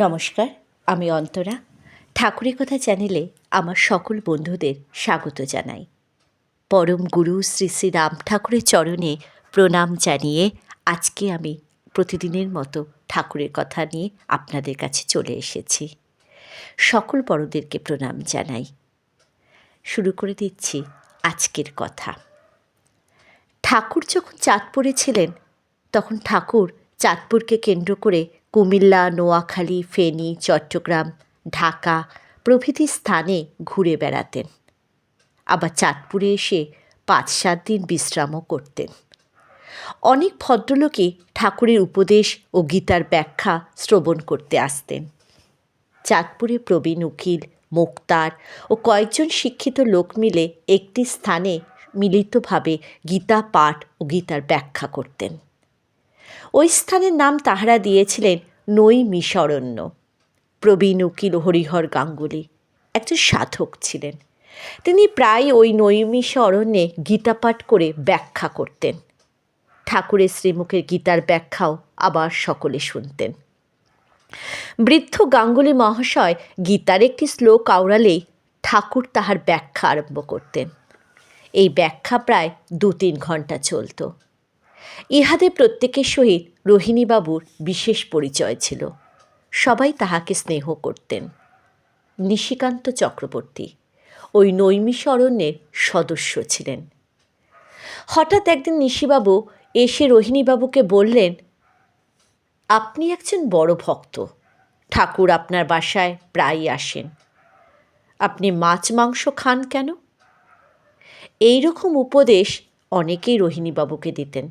নমস্কার, আমি অন্তরা। ঠাকুরের কথা চ্যানেলে আমার সকল বন্ধুদের স্বাগত জানাই। পরম গুরু শ্রী শ্রী রাম ঠাকুরের চরণে প্রণাম জানিয়ে আজকে আমি প্রতিদিনের মতো ঠাকুরের কথা নিয়ে আপনাদের কাছে চলে এসেছি। সকল বড়দেরকে প্রণাম জানাই। শুরু করে দিচ্ছি আজকের কথা। ঠাকুর যখন চাঁদপুরে ছিলেন তখন ঠাকুর চাঁদপুরকে কেন্দ্র করে কুমিল্লা, নোয়াখালী, ফেনী, চট্টগ্রাম, ঢাকা প্রভৃতি স্থানে ঘুরে বেড়াতেন। আবার চাঁদপুরে এসে ৫-৭ দিন বিশ্রামও করতেন। অনেক ভদ্রলোকই ঠাকুরের উপদেশ ও গীতার ব্যাখ্যা শ্রবণ করতে আসতেন। চাঁদপুরে প্রবীণ উকিল, মোক্তার ও কয়েকজন শিক্ষিত লোক মিলে একটি স্থানে মিলিতভাবে গীতা পাঠ ও গীতার ব্যাখ্যা করতেন। ওই স্থানের নাম তাহারা দিয়েছিলেন নৈমিষারণ্য। প্রবীণ উকিল হরিহর গাঙ্গুলি একজন সাধক ছিলেন। তিনি প্রায় ওই নৈমিষারণ্যে গীতা পাঠ করে ব্যাখ্যা করতেন। ঠাকুরের শ্রীমুখের গীতার ব্যাখ্যাও আবার সকলে শুনতেন। বৃদ্ধ গাঙ্গুলি মহাশয় গীতার একটি শ্লোক আওড়ালেই ঠাকুর তাহার ব্যাখ্যা আরম্ভ করতেন। এই ব্যাখ্যা প্রায় ২-৩ ঘণ্টা চলত। ইহাতে প্রত্যেকের সহিত রোহিণীবাবুর বিশেষ পরিচয় ছিল। সবাই তাহাকে স্নেহ করতেন। নিশিকান্ত চক্রবর্তী ওই নৈমিষারণ্যের সদস্য ছিলেন। হঠাৎ একদিন নিশিবাবু এসে রোহিণীবাবুকে বললেন, আপনি একজন বড় ভক্ত, ঠাকুর আপনার বাসায় প্রায়ই আসেন, আপনি মাছ মাংস খান কেন? এই রকম উপদেশ অনেকেই রোহিণীবাবুকে দিতেন।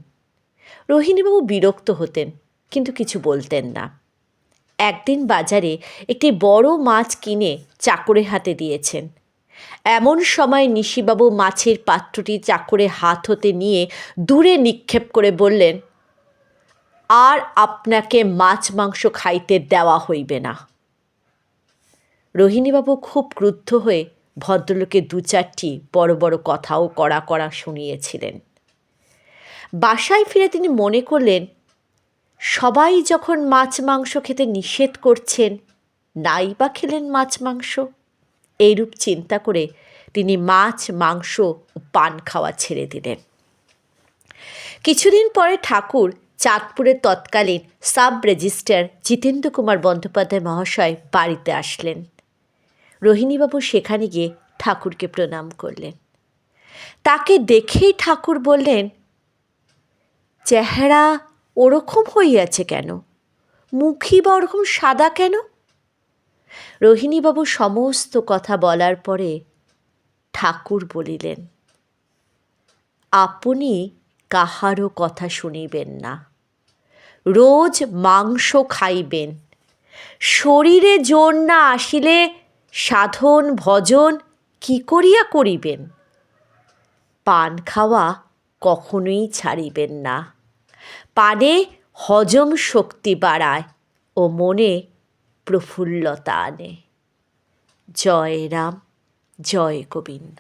রোহিণীবাবু বিরক্ত হতেন, কিন্তু কিছু বলতেন না। একদিন বাজারে একটি বড় মাছ কিনে চাকরের হাতে দিয়েছেন। এমন সময় নিশিবাবু মাছের পাত্রটি চাকরের হাত হতে নিয়ে দূরে নিক্ষেপ করে বললেন, আর আপনাকে মাছ মাংস খাইতে দেওয়া হইবে না। রোহিণীবাবু খুব ক্রুদ্ধ হয়ে ভদ্রলোকের ২-৪টি বড় বড় কথাও কড়া কড়া শুনিয়েছিলেন। বাসায় ফিরে তিনি মনে করলেন, সবাই যখন মাছ মাংস খেতে নিষেধ করছেন, নাই বা খেলেন মাছ মাংস। এইরূপ চিন্তা করে তিনি মাছ মাংস ও পান খাওয়া ছেড়ে দিলেন। কিছুদিন পরে ঠাকুর চাঁদপুরের তৎকালীন সাব রেজিস্ট্রার জিতেন্দ্র কুমার বন্দ্যোপাধ্যায় মহাশয় বাড়িতে আসলেন। রোহিণীবাবু সেখানে গিয়ে ঠাকুরকে প্রণাম করলেন। তাকে দেখেই ঠাকুর বললেন, চেহারা ওরকম হইয়াছে কেন? মুখই বা ওরকম সাদা কেন? রোহিণীবাবু সমস্ত কথা বলার পরে ঠাকুর বলিলেন, আপনি কাহারও কথা শুনিবেন না, রোজ মাংস খাইবেন। শরীরে জোর না আসিলে সাধন ভজন কি করিয়া করিবেন? পান খাওয়া কখনোই ছাড়িবেন না। পানে হজম শক্তি বাড়ায় ও মনে প্রফুল্লতা আনে। জয় রাম, জয় গোবিন্দ।